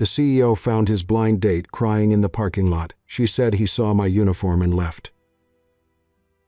The CEO found his blind date crying in the parking lot. She said he saw my uniform and left.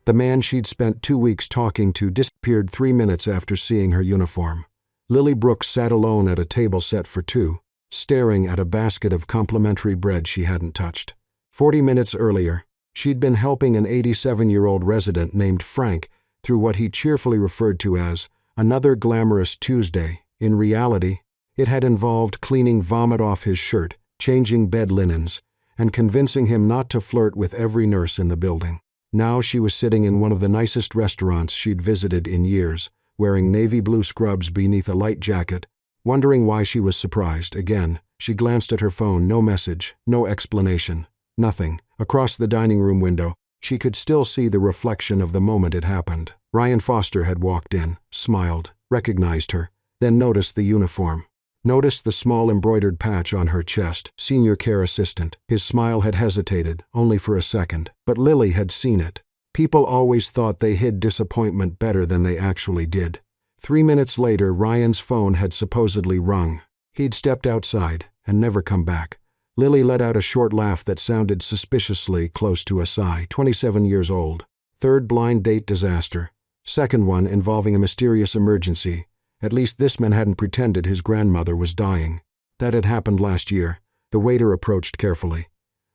The man she'd spent 2 weeks talking to disappeared 3 minutes after seeing her uniform. Lily Brooks sat alone at a table set for two, staring at a basket of complimentary bread she hadn't touched. 40 minutes earlier, she'd been helping an 87-year-old resident named Frank through what he cheerfully referred to as another glamorous Tuesday. In reality, it had involved cleaning vomit off his shirt, changing bed linens, and convincing him not to flirt with every nurse in the building. Now she was sitting in one of the nicest restaurants she'd visited in years, wearing navy blue scrubs beneath a light jacket, wondering why she was surprised. Again, she glanced at her phone. No message, no explanation, nothing. Across the dining room window, she could still see the reflection of the moment it happened. Ryan Foster had walked in, smiled, recognized her, then noticed the uniform. Noticed the small embroidered patch on her chest, senior care assistant. His smile had hesitated, only for a second, but Lily had seen it. People always thought they hid disappointment better than they actually did. 3 minutes later, Ryan's phone had supposedly rung. He'd stepped outside and never come back. Lily let out a short laugh that sounded suspiciously close to a sigh. 27 years old. Third blind date disaster. Second one involving a mysterious emergency. At least this man hadn't pretended his grandmother was dying. That had happened last year. The waiter approached carefully.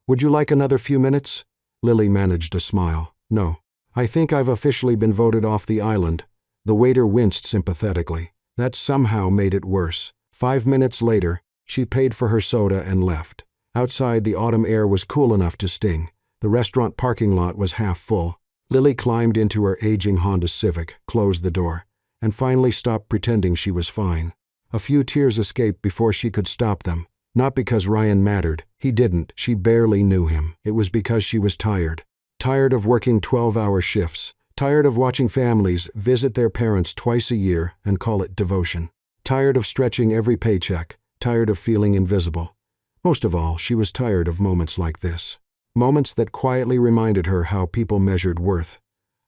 "Would you like another few minutes?" Lily managed a smile. "No. I think I've officially been voted off the island." The waiter winced sympathetically. That somehow made it worse. 5 minutes later, she paid for her soda and left. Outside, the autumn air was cool enough to sting. The restaurant parking lot was half full. Lily climbed into her aging Honda Civic, closed the door, and finally stopped pretending she was fine. A few tears escaped before she could stop them. Not because Ryan mattered. He didn't. She barely knew him. It was because she was tired. Tired of working 12-hour shifts. Tired of watching families visit their parents twice a year and call it devotion. Tired of stretching every paycheck. Tired of feeling invisible. Most of all, she was tired of moments like this. Moments that quietly reminded her how people measured worth.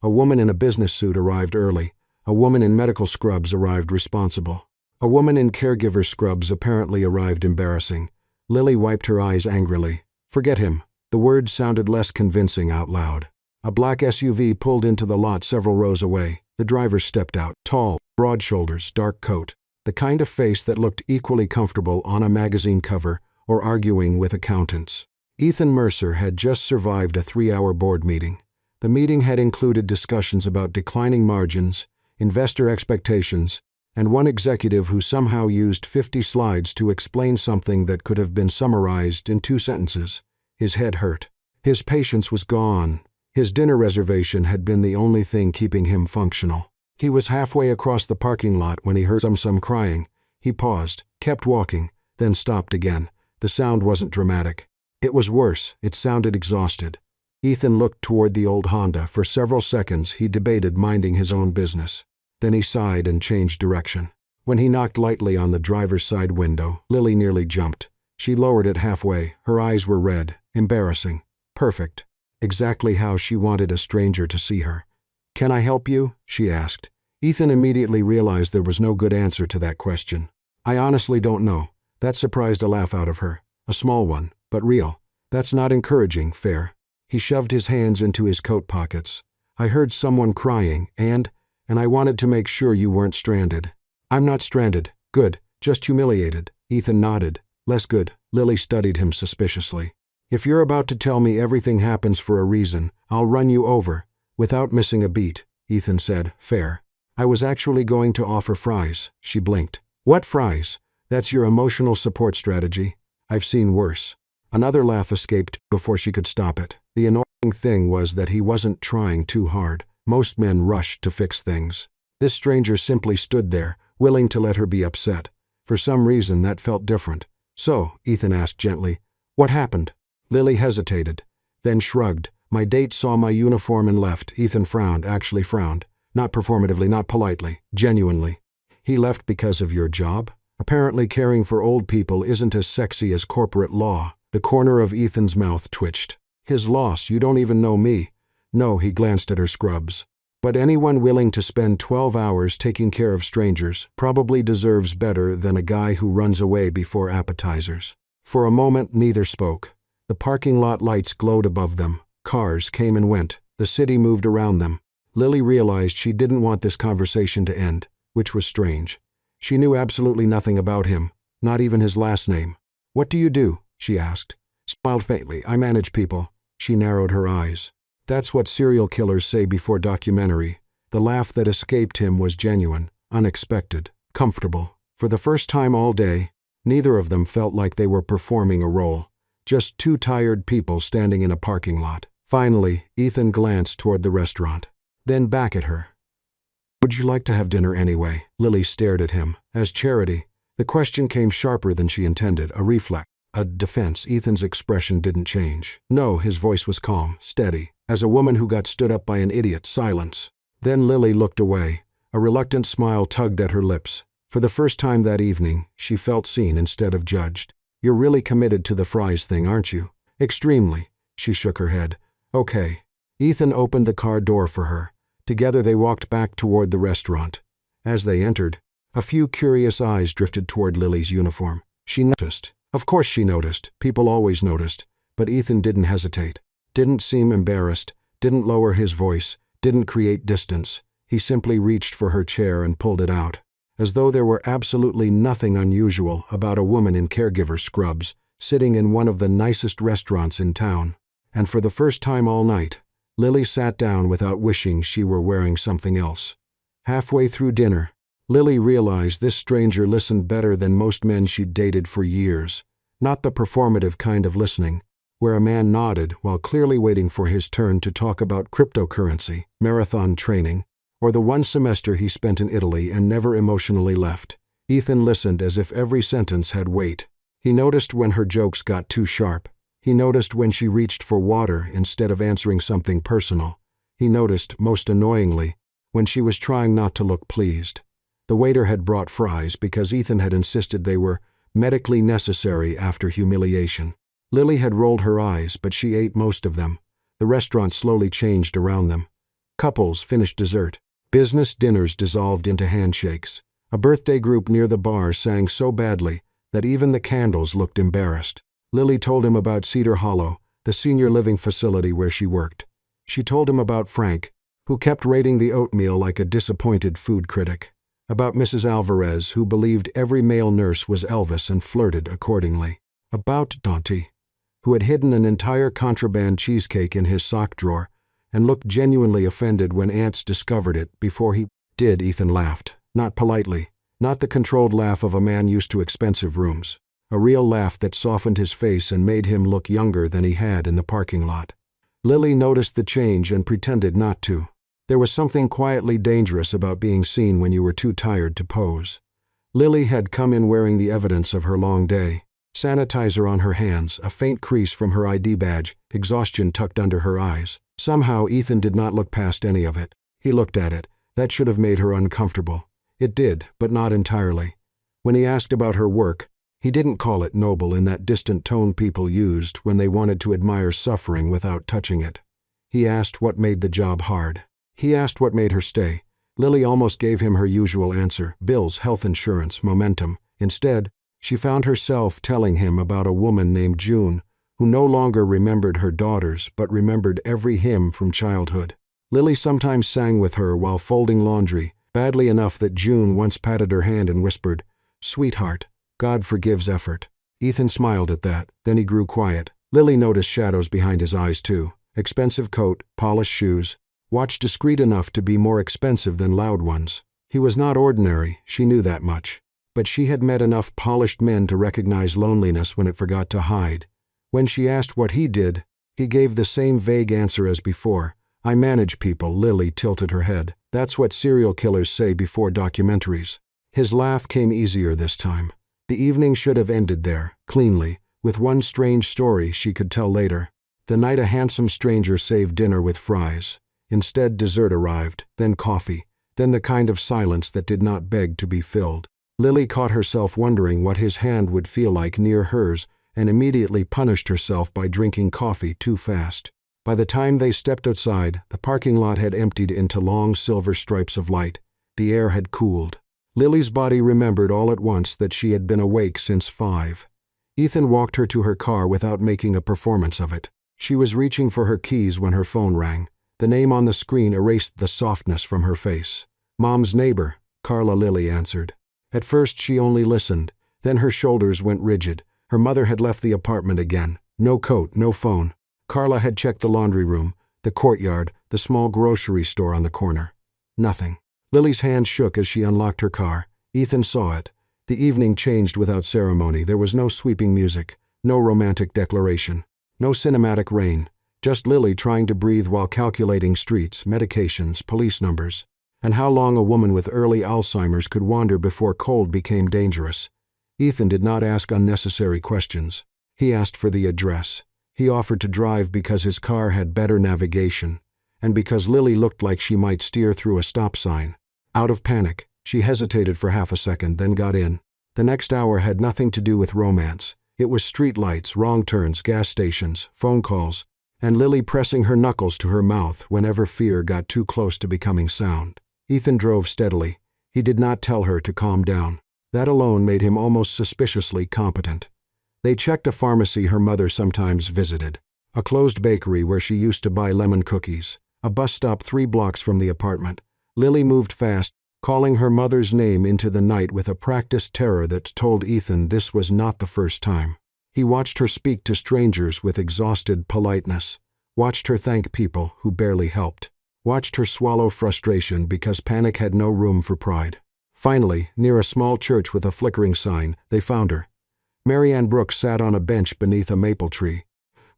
A woman in a business suit arrived early. A woman in medical scrubs arrived responsible. A woman in caregiver scrubs apparently arrived embarrassing. Lily wiped her eyes angrily. Forget him. The words sounded less convincing out loud. A black SUV pulled into the lot several rows away. The driver stepped out. Tall, broad shoulders, dark coat. The kind of face that looked equally comfortable on a magazine cover or arguing with accountants. Ethan Mercer had just survived a 3-hour board meeting. The meeting had included discussions about declining margins, investor expectations, and one executive who somehow used 50 slides to explain something that could have been summarized in 2 sentences. His head hurt. His patience was gone. His dinner reservation had been the only thing keeping him functional. He was halfway across the parking lot when he heard some crying. He paused, kept walking, then stopped again. The sound wasn't dramatic. It was worse. It sounded exhausted. Ethan looked toward the old Honda. For several seconds, he debated minding his own business. Then he sighed and changed direction. When he knocked lightly on the driver's side window, Lily nearly jumped. She lowered it halfway. Her eyes were red. Embarrassing. Perfect. Exactly how she wanted a stranger to see her. "Can I help you?" she asked. Ethan immediately realized there was no good answer to that question. "I honestly don't know." That surprised a laugh out of her. A small one, but real. "That's not encouraging, fair." He shoved his hands into his coat pockets. "I heard someone crying, and I wanted to make sure you weren't stranded." "I'm not stranded. Good. Just humiliated." Ethan nodded. "Less good." Lily studied him suspiciously. "If you're about to tell me everything happens for a reason, I'll run you over, without missing a beat," Ethan said. "Fair." "I was actually going to offer fries." She blinked. "What fries? That's your emotional support strategy. I've seen worse." Another laugh escaped before she could stop it. The annoying thing was that he wasn't trying too hard. Most men rushed to fix things. This stranger simply stood there, willing to let her be upset. For some reason, that felt different. "So," Ethan asked gently, "what happened?" Lily hesitated, then shrugged. "My date saw my uniform and left." Ethan frowned, actually frowned. Not performatively, not politely, genuinely. "He left because of your job? Apparently caring for old people isn't as sexy as corporate law." The corner of Ethan's mouth twitched. "His loss, you don't even know me." "No," he glanced at her scrubs. "But anyone willing to spend 12 hours taking care of strangers probably deserves better than a guy who runs away before appetizers." For a moment, neither spoke. The parking lot lights glowed above them. Cars came and went. The city moved around them. Lily realized she didn't want this conversation to end, which was strange. She knew absolutely nothing about him, not even his last name. "What do you do?" she asked. Smiled faintly. "I manage people." She narrowed her eyes. That's what serial killers say before documentary. The laugh that escaped him was genuine, unexpected, comfortable. For the first time all day, neither of them felt like they were performing a role. Just two tired people standing in a parking lot. Finally, Ethan glanced toward the restaurant, then back at her. "Would you like to have dinner anyway?" Lily stared at him. As Charity, the question came sharper than she intended, a reflex, a defense. Ethan's expression didn't change. "No," his voice was calm, steady, as a woman who got stood up by an idiot. Silence. Then Lily looked away. A reluctant smile tugged at her lips. For the first time that evening, she felt seen instead of judged. "You're really committed to the fries thing, aren't you?" "Extremely." She shook her head. "Okay." Ethan opened the car door for her. Together they walked back toward the restaurant. As they entered, a few curious eyes drifted toward Lily's uniform. She noticed. Of course she noticed. People always noticed. But Ethan didn't hesitate. Didn't seem embarrassed. Didn't lower his voice. Didn't create distance. He simply reached for her chair and pulled it out. As though there were absolutely nothing unusual about a woman in caregiver scrubs, sitting in one of the nicest restaurants in town. And for the first time all night, Lily sat down without wishing she were wearing something else. Halfway through dinner, Lily realized this stranger listened better than most men she'd dated for years. Not the performative kind of listening, where a man nodded while clearly waiting for his turn to talk about cryptocurrency, marathon training, or the one semester he spent in Italy and never emotionally left. Ethan listened as if every sentence had weight. He noticed when her jokes got too sharp. He noticed when she reached for water instead of answering something personal. He noticed, most annoyingly, when she was trying not to look pleased. The waiter had brought fries because Ethan had insisted they were medically necessary after humiliation. Lily had rolled her eyes, but she ate most of them. The restaurant slowly changed around them. Couples finished dessert. Business dinners dissolved into handshakes. A birthday group near the bar sang so badly that even the candles looked embarrassed. Lily told him about Cedar Hollow, the senior living facility where she worked. She told him about Frank, who kept rating the oatmeal like a disappointed food critic. About Mrs. Alvarez, who believed every male nurse was Elvis and flirted accordingly. About Dante, who had hidden an entire contraband cheesecake in his sock drawer and looked genuinely offended when aunts discovered it before he did. Ethan laughed, not politely, not the controlled laugh of a man used to expensive rooms. A real laugh that softened his face and made him look younger than he had in the parking lot. Lily noticed the change and pretended not to. There was something quietly dangerous about being seen when you were too tired to pose. Lily had come in wearing the evidence of her long day. Sanitizer on her hands, a faint crease from her ID badge, exhaustion tucked under her eyes. Somehow Ethan did not look past any of it. He looked at it. That should have made her uncomfortable. It did, but not entirely. When he asked about her work, he didn't call it noble in that distant tone people used when they wanted to admire suffering without touching it. He asked what made the job hard. He asked what made her stay. Lily almost gave him her usual answer: bills, health insurance, momentum. Instead, she found herself telling him about a woman named June, who no longer remembered her daughters but remembered every hymn from childhood. Lily sometimes sang with her while folding laundry, badly enough that June once patted her hand and whispered, "Sweetheart, God forgives effort." Ethan smiled at that, then he grew quiet. Lily noticed shadows behind his eyes too. Expensive coat, polished shoes, watch discreet enough to be more expensive than loud ones. He was not ordinary, she knew that much. But she had met enough polished men to recognize loneliness when it forgot to hide. When she asked what he did, he gave the same vague answer as before. "I manage people." Lily tilted her head. "That's what serial killers say before documentaries." His laugh came easier this time. The evening should have ended there, cleanly, with one strange story she could tell later. The night a handsome stranger saved dinner with fries. Instead, dessert arrived, then coffee, then the kind of silence that did not beg to be filled. Lily caught herself wondering what his hand would feel like near hers and immediately punished herself by drinking coffee too fast. By the time they stepped outside, the parking lot had emptied into long silver stripes of light. The air had cooled. Lily's body remembered all at once that she had been awake since 5. Ethan walked her to her car without making a performance of it. She was reaching for her keys when her phone rang. The name on the screen erased the softness from her face. "Mom's neighbor," Carla Lily answered. At first she only listened, then her shoulders went rigid. Her mother had left the apartment again. No coat, no phone. Carla had checked the laundry room, the courtyard, the small grocery store on the corner. Nothing. Lily's hand shook as she unlocked her car. Ethan saw it. The evening changed without ceremony. There was no sweeping music, no romantic declaration, no cinematic rain, just Lily trying to breathe while calculating streets, medications, police numbers, and how long a woman with early Alzheimer's could wander before cold became dangerous. Ethan did not ask unnecessary questions. He asked for the address. He offered to drive because his car had better navigation, and because Lily looked like she might steer through a stop sign. Out of panic, she hesitated for half a second, then got in. The next hour had nothing to do with romance. It was street lights, wrong turns, gas stations, phone calls, and Lily pressing her knuckles to her mouth whenever fear got too close to becoming sound. Ethan drove steadily. He did not tell her to calm down. That alone made him almost suspiciously competent. They checked a pharmacy her mother sometimes visited, a closed bakery where she used to buy lemon cookies, a bus stop 3 blocks from the apartment. Lily moved fast, calling her mother's name into the night with a practiced terror that told Ethan this was not the first time. He watched her speak to strangers with exhausted politeness, watched her thank people who barely helped, watched her swallow frustration because panic had no room for pride. Finally, near a small church with a flickering sign, they found her. Marianne Brooks sat on a bench beneath a maple tree,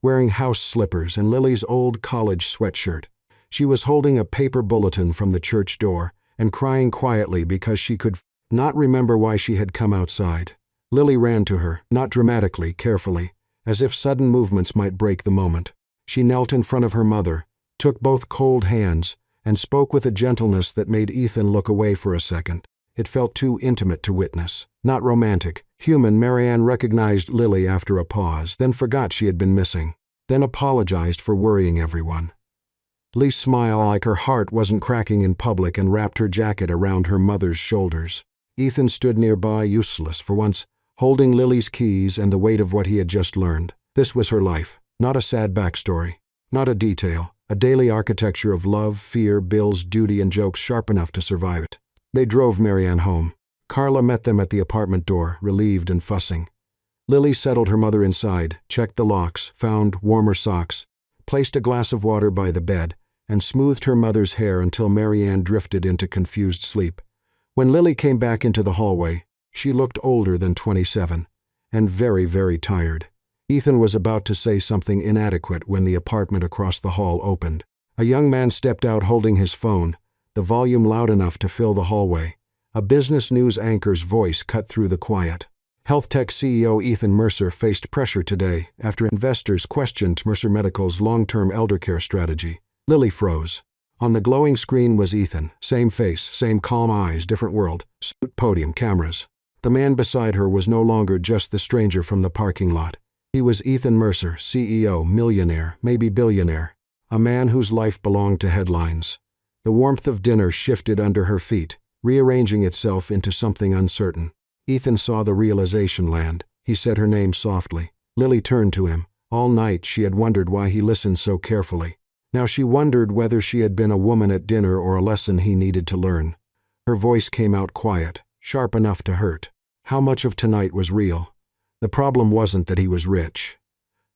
wearing house slippers and Lily's old college sweatshirt. She was holding a paper bulletin from the church door and crying quietly because she could not remember why she had come outside. Lily ran to her, not dramatically, carefully, as if sudden movements might break the moment. She knelt in front of her mother, took both cold hands, and spoke with a gentleness that made Ethan look away for a second. It felt too intimate to witness. Not romantic. Human. Marianne recognized Lily after a pause, then forgot she had been missing, then apologized for worrying everyone. Lily's smile like her heart wasn't cracking in public and wrapped her jacket around her mother's shoulders. Ethan stood nearby, useless for once, holding Lily's keys and the weight of what he had just learned. This was her life, not a sad backstory, not a detail, a daily architecture of love, fear, bills, duty, and jokes sharp enough to survive it. They drove Marianne home. Carla met them at the apartment door, relieved and fussing. Lily settled her mother inside, checked the locks, found warmer socks, placed a glass of water by the bed, and smoothed her mother's hair until Marianne drifted into confused sleep. When Lily came back into the hallway, she looked older than 27, and very, very tired. Ethan was about to say something inadequate when the apartment across the hall opened. A young man stepped out holding his phone, the volume loud enough to fill the hallway. A business news anchor's voice cut through the quiet. Health Tech CEO Ethan Mercer faced pressure today after investors questioned Mercer Medical's long-term eldercare strategy. Lily froze. On the glowing screen was Ethan, same face, same calm eyes, different world, suit, podium, cameras. The man beside her was no longer just the stranger from the parking lot. He was Ethan Mercer, CEO, millionaire, maybe billionaire, a man whose life belonged to headlines. The warmth of dinner shifted under her feet, rearranging itself into something uncertain. Ethan saw the realization land. He said her name softly. Lily turned to him. All night she had wondered why he listened so carefully. Now she wondered whether she had been a woman at dinner or a lesson he needed to learn. Her voice came out quiet, sharp enough to hurt. How much of tonight was real? The problem wasn't that he was rich.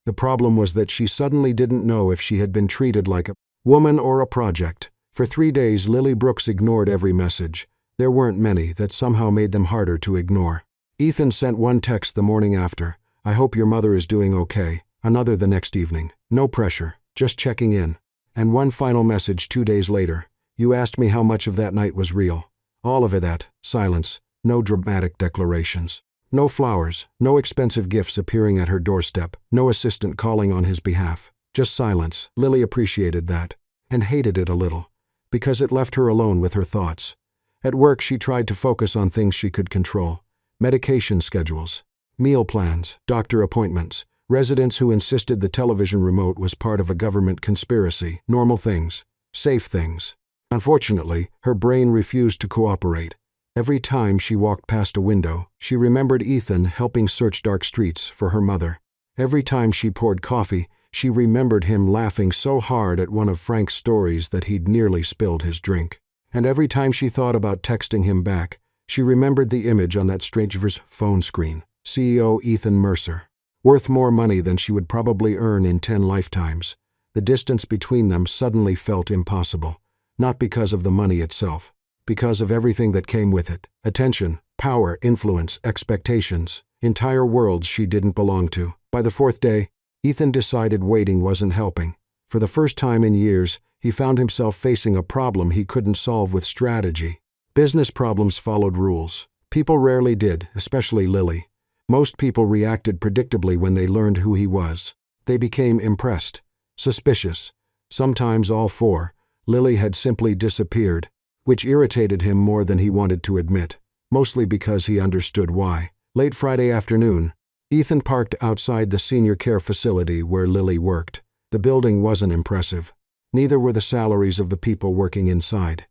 The problem was that she suddenly didn't know if she had been treated like a woman or a project. For 3 days Lily Brooks ignored every message. There weren't many that somehow made them harder to ignore. Ethan sent one text the morning after. "I hope your mother is doing okay." Another the next evening. No pressure, just checking in. And one final message 2 days later. "You asked me how much of that night was real." All of it. Silence. No dramatic declarations. No flowers, no expensive gifts appearing at her doorstep, no assistant calling on his behalf. Just silence. Lily appreciated that, and hated it a little, because it left her alone with her thoughts. At work she tried to focus on things she could control. Medication schedules, meal plans, doctor appointments, residents who insisted the television remote was part of a government conspiracy, normal things, safe things. Unfortunately, her brain refused to cooperate. Every time she walked past a window, she remembered Ethan helping search dark streets for her mother. Every time she poured coffee, she remembered him laughing so hard at one of Frank's stories that he'd nearly spilled his drink. And every time she thought about texting him back, she remembered the image on that stranger's phone screen. CEO Ethan Mercer. Worth more money than she would probably earn in 10 lifetimes. The distance between them suddenly felt impossible. Not because of the money itself, because of everything that came with it. Attention, power, influence, expectations. Entire worlds she didn't belong to. By the 4th day, Ethan decided waiting wasn't helping. For the first time in years, he found himself facing a problem he couldn't solve with strategy. Business problems followed rules. People rarely did, especially Lily. Most people reacted predictably when they learned who he was. They became impressed, suspicious. Sometimes all four. Lily had simply disappeared, which irritated him more than he wanted to admit, mostly because he understood why. Late Friday afternoon, Ethan parked outside the senior care facility where Lily worked. The building wasn't impressive. Neither were the salaries of the people working inside.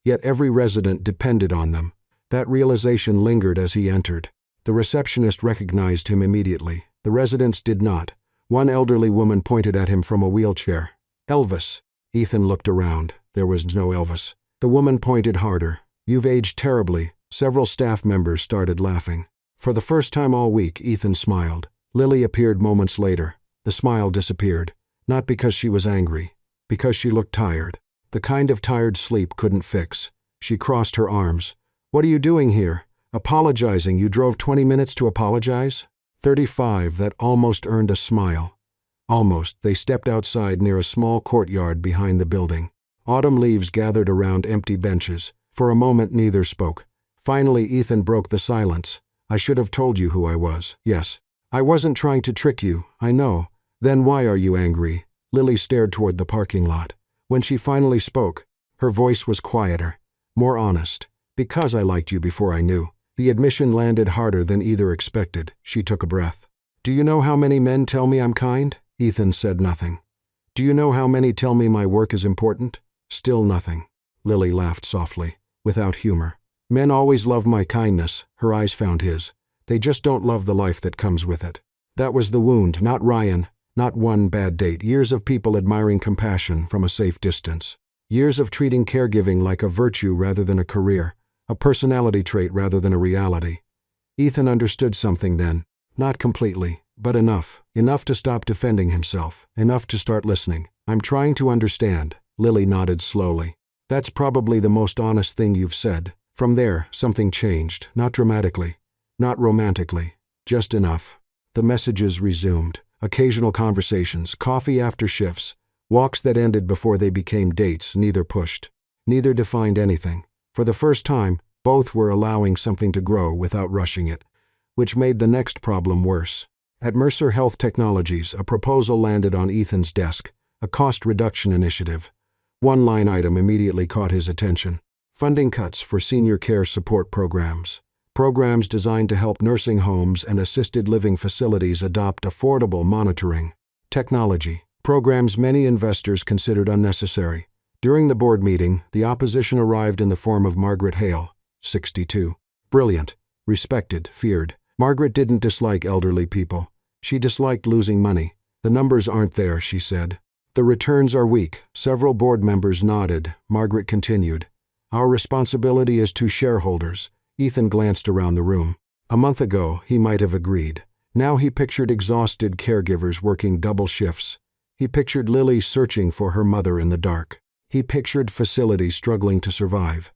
Yet every resident depended on them. That realization lingered as he entered. The receptionist recognized him immediately. The residents did not. One elderly woman pointed at him from a wheelchair. "Elvis." Ethan looked around. There was no Elvis. The woman pointed harder. "You've aged terribly." Several staff members started laughing. For the first time all week, Ethan smiled. Lily appeared moments later. The smile disappeared. Not because she was angry. Because she looked tired. The kind of tired sleep couldn't fix. She crossed her arms. "What are you doing here?" "Apologizing. You drove 20 minutes to apologize?" 35, that almost earned a smile. Almost. They stepped outside near a small courtyard behind the building. Autumn leaves gathered around empty benches. For a moment neither spoke. Finally Ethan broke the silence. "I should have told you who I was." "Yes. I wasn't trying to trick you, I know." "Then why are you angry?" Lily stared toward the parking lot. When she finally spoke, her voice was quieter, more honest. "Because I liked you before I knew." The admission landed harder than either expected. She took a breath. "Do you know how many men tell me I'm kind?" Ethan said nothing. "Do you know how many tell me my work is important?" Still nothing. Lily laughed softly, without humor. "Men always love my kindness." Her eyes found his. "They just don't love the life that comes with it." That was the wound, not Ryan. Not one bad date. Years of people admiring compassion from a safe distance. Years of treating caregiving like a virtue rather than a career. A personality trait rather than a reality. Ethan understood something then. Not completely, but enough. Enough to stop defending himself. Enough to start listening. "I'm trying to understand." Lily nodded slowly. "That's probably the most honest thing you've said." From there, something changed. Not dramatically. Not romantically. Just enough. The messages resumed. Occasional conversations, coffee after shifts, walks that ended before they became dates. Neither pushed. Neither defined anything. For the first time, both were allowing something to grow without rushing it, which made the next problem worse. At Mercer Health Technologies, a proposal landed on Ethan's desk, a cost reduction initiative. One line item immediately caught his attention. Funding cuts for senior care support programs. Programs designed to help nursing homes and assisted living facilities adopt affordable monitoring technology. Programs many investors considered unnecessary. During the board meeting, the opposition arrived in the form of Margaret Hale, 62. Brilliant, respected, feared. Margaret didn't dislike elderly people. She disliked losing money. "The numbers aren't there," she said. "The returns are weak." Several board members nodded. Margaret continued. "Our responsibility is to shareholders." Ethan glanced around the room. A month ago, he might have agreed. Now he pictured exhausted caregivers working double shifts. He pictured Lily searching for her mother in the dark. He pictured facilities struggling to survive.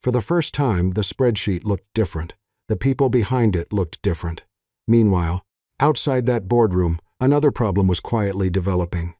For the first time, the spreadsheet looked different. The people behind it looked different. Meanwhile, outside that boardroom, another problem was quietly developing.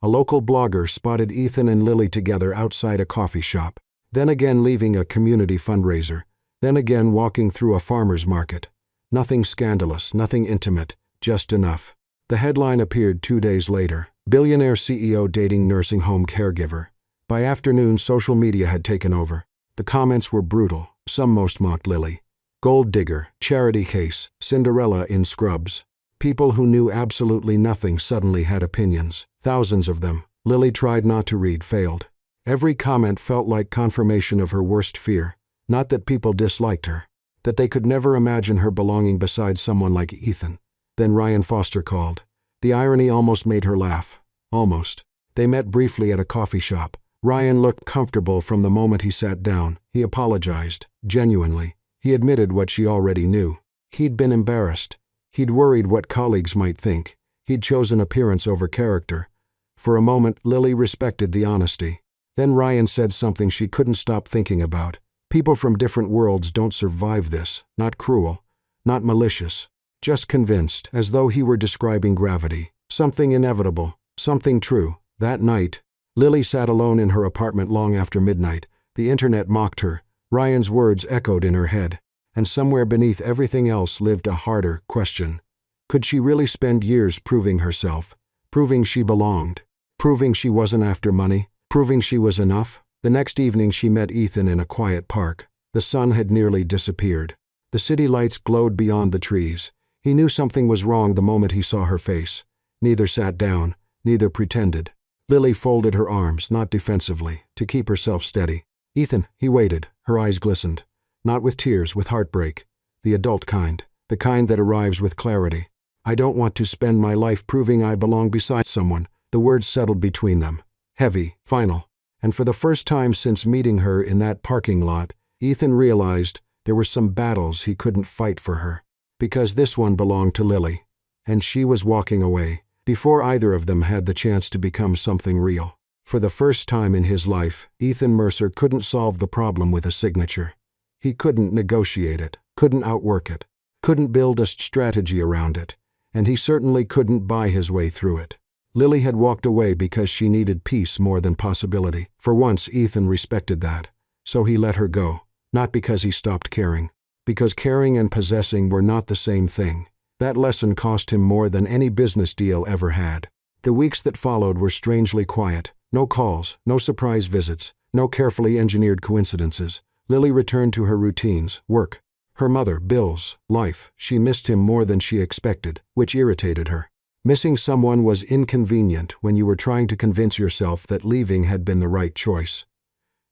A local blogger spotted Ethan and Lily together outside a coffee shop, then again leaving a community fundraiser, then again walking through a farmer's market. Nothing scandalous, nothing intimate, just enough. The headline appeared 2 days later. Billionaire CEO dating nursing home caregiver. By afternoon, social media had taken over. The comments were brutal. Some most mocked Lily. Gold digger, charity case, Cinderella in scrubs. People who knew absolutely nothing suddenly had opinions. Thousands of them. Lily tried not to read, failed. Every comment felt like confirmation of her worst fear. Not that people disliked her. That they could never imagine her belonging beside someone like Ethan. Then Ryan Foster called. The irony almost made her laugh. Almost. They met briefly at a coffee shop. Ryan looked comfortable from the moment he sat down. He apologized, genuinely. He admitted what she already knew. He'd been embarrassed. He'd worried what colleagues might think. He'd chosen appearance over character. For a moment, Lily respected the honesty. Then Ryan said something she couldn't stop thinking about. People from different worlds don't survive this. Not cruel. Not malicious. Just convinced, as though he were describing gravity. Something inevitable. Something true. That night, Lily sat alone in her apartment long after midnight. The internet mocked her. Ryan's words echoed in her head. And somewhere beneath everything else lived a harder question. Could she really spend years proving herself? Proving she belonged? Proving she wasn't after money? Proving she was enough? The next evening she met Ethan in a quiet park. The sun had nearly disappeared. The city lights glowed beyond the trees. He knew something was wrong the moment he saw her face. Neither sat down. Neither pretended. Lily folded her arms, not defensively, to keep herself steady. Ethan, he waited. Her eyes glistened. Not with tears, with heartbreak. The adult kind. The kind that arrives with clarity. I don't want to spend my life proving I belong beside someone. The words settled between them. Heavy, final. And for the first time since meeting her in that parking lot, Ethan realized there were some battles he couldn't fight for her. Because this one belonged to Lily. And she was walking away, before either of them had the chance to become something real. For the first time in his life, Ethan Mercer couldn't solve the problem with a signature. He couldn't negotiate it, couldn't outwork it, couldn't build a strategy around it, and he certainly couldn't buy his way through it. Lily had walked away because she needed peace more than possibility. For once, Ethan respected that. So he let her go, not because he stopped caring. Because caring and possessing were not the same thing. That lesson cost him more than any business deal ever had. The weeks that followed were strangely quiet. No calls, no surprise visits, no carefully engineered coincidences. Lily returned to her routines, work, her mother, bills, life. She missed him more than she expected, which irritated her. Missing someone was inconvenient when you were trying to convince yourself that leaving had been the right choice.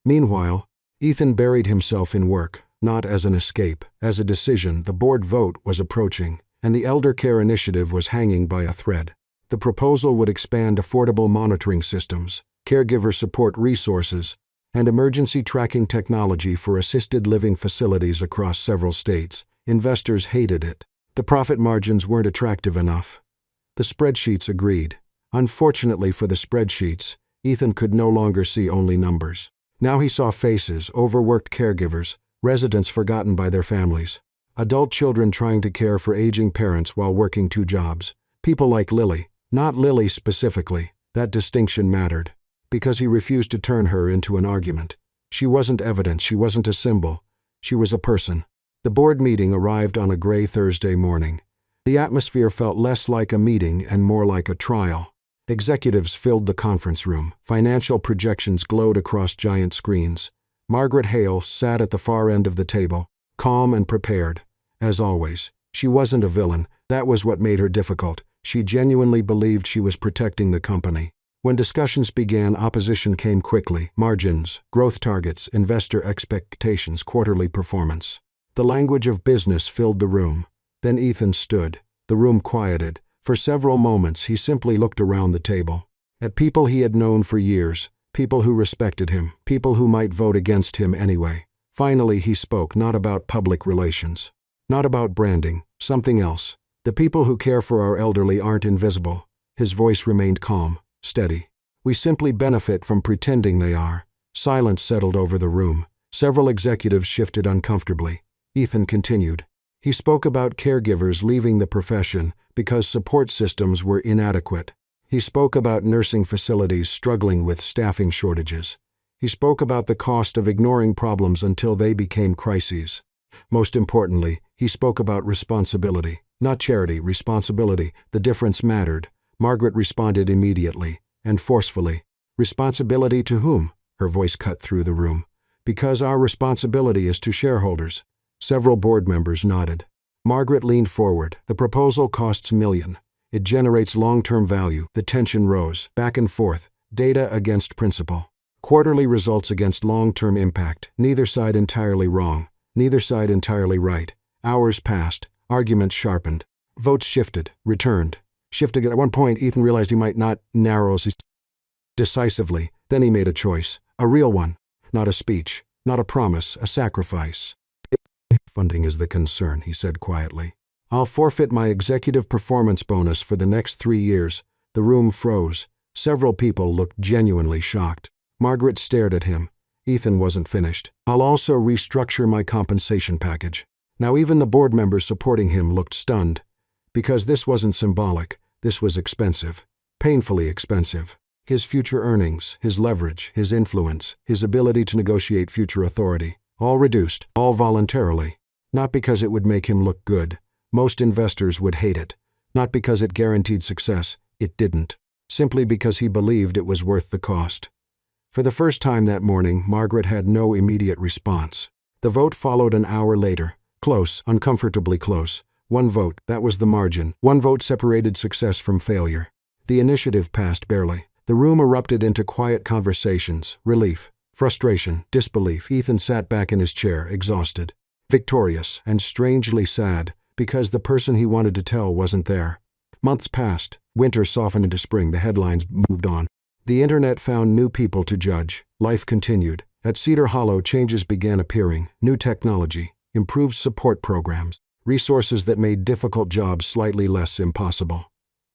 Meanwhile, Ethan buried himself in work, not as an escape, as a decision. The board vote was approaching, and the elder care initiative was hanging by a thread. The proposal would expand affordable monitoring systems, caregiver support resources, and emergency tracking technology for assisted living facilities across several states. Investors hated it. The profit margins weren't attractive enough. The spreadsheets agreed. Unfortunately for the spreadsheets, Ethan could no longer see only numbers. Now he saw faces, overworked caregivers, residents forgotten by their families, adult children trying to care for aging parents while working 2 jobs. People like Lily. Not Lily specifically. That distinction mattered. Because he refused to turn her into an argument. She wasn't evidence, she wasn't a symbol. She was a person. The board meeting arrived on a gray Thursday morning. The atmosphere felt less like a meeting and more like a trial. Executives filled the conference room. Financial projections glowed across giant screens. Margaret Hale sat at the far end of the table, calm and prepared. As always, she wasn't a villain. That was what made her difficult. She genuinely believed she was protecting the company. When discussions began, opposition came quickly. Margins, growth targets, investor expectations, quarterly performance. The language of business filled the room. Then Ethan stood. The room quieted. For several moments, he simply looked around the table. At people he had known for years, people who respected him, people who might vote against him anyway. Finally, he spoke, not about public relations, not about branding, something else. The people who care for our elderly aren't invisible. His voice remained calm, steady. We simply benefit from pretending they are. Silence settled over the room. Several executives shifted uncomfortably. Ethan continued. He spoke about caregivers leaving the profession because support systems were inadequate. He spoke about nursing facilities struggling with staffing shortages. He spoke about the cost of ignoring problems until they became crises. Most importantly, he spoke about responsibility. Not charity, responsibility. The difference mattered. Margaret responded immediately, and forcefully. Responsibility to whom? Her voice cut through the room. Because our responsibility is to shareholders. Several board members nodded. Margaret leaned forward. The proposal costs $1 million. It generates long-term value. The tension rose, back and forth, data against principle. Quarterly results against long-term impact. Neither side entirely wrong. Neither side entirely right. Hours passed. Arguments sharpened. Votes shifted. Returned. Shifted. At one point, Ethan realized he might not narrow decisively. Then he made a choice. A real one. Not a speech. Not a promise. A sacrifice. Funding is the concern, he said quietly. I'll forfeit my executive performance bonus for the next 3 years. The room froze. Several people looked genuinely shocked. Margaret stared at him. Ethan wasn't finished. I'll also restructure my compensation package. Now even the board members supporting him looked stunned. Because this wasn't symbolic, this was expensive. Painfully expensive. His future earnings, his leverage, his influence, his ability to negotiate future authority, all reduced, all voluntarily. Not because it would make him look good. Most investors would hate it. Not because it guaranteed success. It didn't. Simply because he believed it was worth the cost. For the first time that morning, Margaret had no immediate response. The vote followed an hour later. Close, uncomfortably close. One vote, that was the margin. One vote separated success from failure. The initiative passed barely. The room erupted into quiet conversations, relief, frustration, disbelief. Ethan sat back in his chair, exhausted, victorious, and strangely sad, because the person he wanted to tell wasn't there. Months passed. Winter softened into spring. The headlines moved on. The internet found new people to judge. Life continued. At Cedar Hollow, changes began appearing. New technology, improved support programs, resources that made difficult jobs slightly less impossible.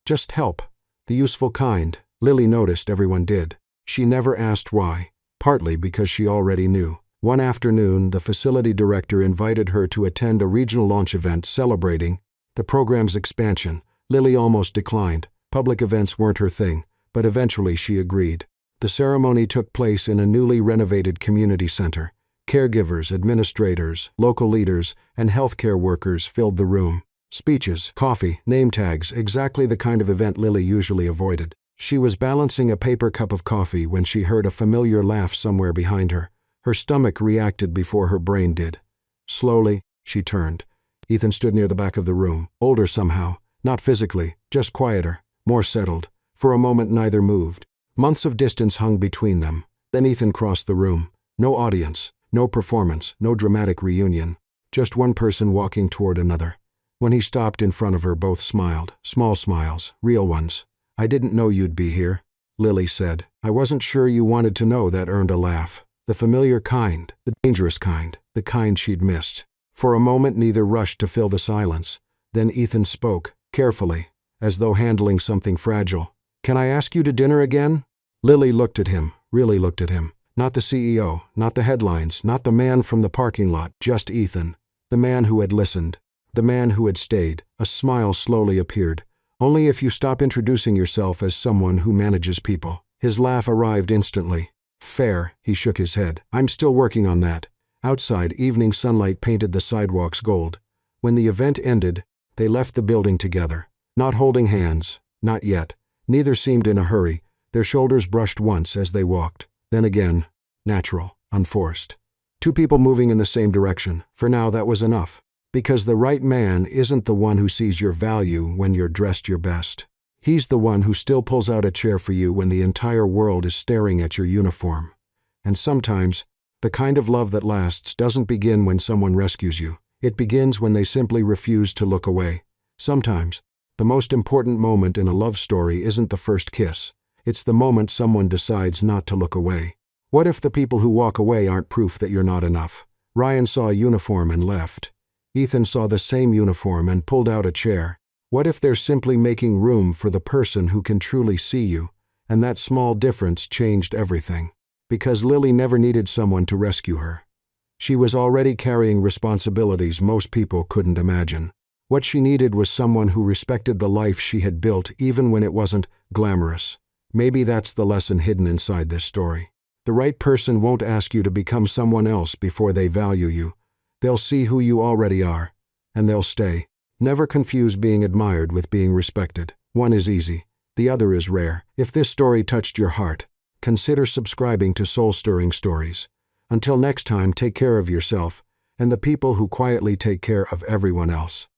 Just help. The useful kind. Lily noticed everyone did. She never asked why, partly because she already knew. One afternoon, the facility director invited her to attend a regional launch event celebrating the program's expansion. Lily almost declined. Public events weren't her thing, but eventually she agreed. The ceremony took place in a newly renovated community center. Caregivers, administrators, local leaders, and healthcare workers filled the room. Speeches, coffee, name tags, exactly the kind of event Lily usually avoided. She was balancing a paper cup of coffee when she heard a familiar laugh somewhere behind her. Her stomach reacted before her brain did. Slowly, she turned. Ethan stood near the back of the room, older somehow, not physically, just quieter, more settled. For a moment neither moved. Months of distance hung between them. Then Ethan crossed the room. No audience, no performance, no dramatic reunion. Just one person walking toward another. When he stopped in front of her, both smiled. Small smiles, real ones. I didn't know you'd be here, Lily said. I wasn't sure you wanted to know. That earned a laugh. The familiar kind, the dangerous kind, the kind she'd missed. For a moment neither rushed to fill the silence. Then Ethan spoke, carefully, as though handling something fragile. Can I ask you to dinner again? Lily looked at him, really looked at him. Not the CEO, not the headlines, not the man from the parking lot, just Ethan. The man who had listened. The man who had stayed. A smile slowly appeared. Only if you stop introducing yourself as someone who manages people. His laugh arrived instantly. Fair, he shook his head. I'm still working on that. Outside, evening sunlight painted the sidewalks gold. When the event ended, they left the building together. Not holding hands, not yet. Neither seemed in a hurry. Their shoulders brushed once as they walked. Then again, natural, unforced. Two people moving in the same direction. For now, that was enough. Because the right man isn't the one who sees your value when you're dressed your best. He's the one who still pulls out a chair for you when the entire world is staring at your uniform. And sometimes, the kind of love that lasts doesn't begin when someone rescues you. It begins when they simply refuse to look away. Sometimes, the most important moment in a love story isn't the first kiss. It's the moment someone decides not to look away. What if the people who walk away aren't proof that you're not enough? Ryan saw a uniform and left. Ethan saw the same uniform and pulled out a chair. What if they're simply making room for the person who can truly see you? And that small difference changed everything. Because Lily never needed someone to rescue her. She was already carrying responsibilities most people couldn't imagine. What she needed was someone who respected the life she had built even when it wasn't glamorous. Maybe that's the lesson hidden inside this story. The right person won't ask you to become someone else before they value you. They'll see who you already are, and they'll stay. Never confuse being admired with being respected. One is easy, the other is rare. If this story touched your heart, consider subscribing to Soul-Stirring Stories. Until next time, take care of yourself and the people who quietly take care of everyone else.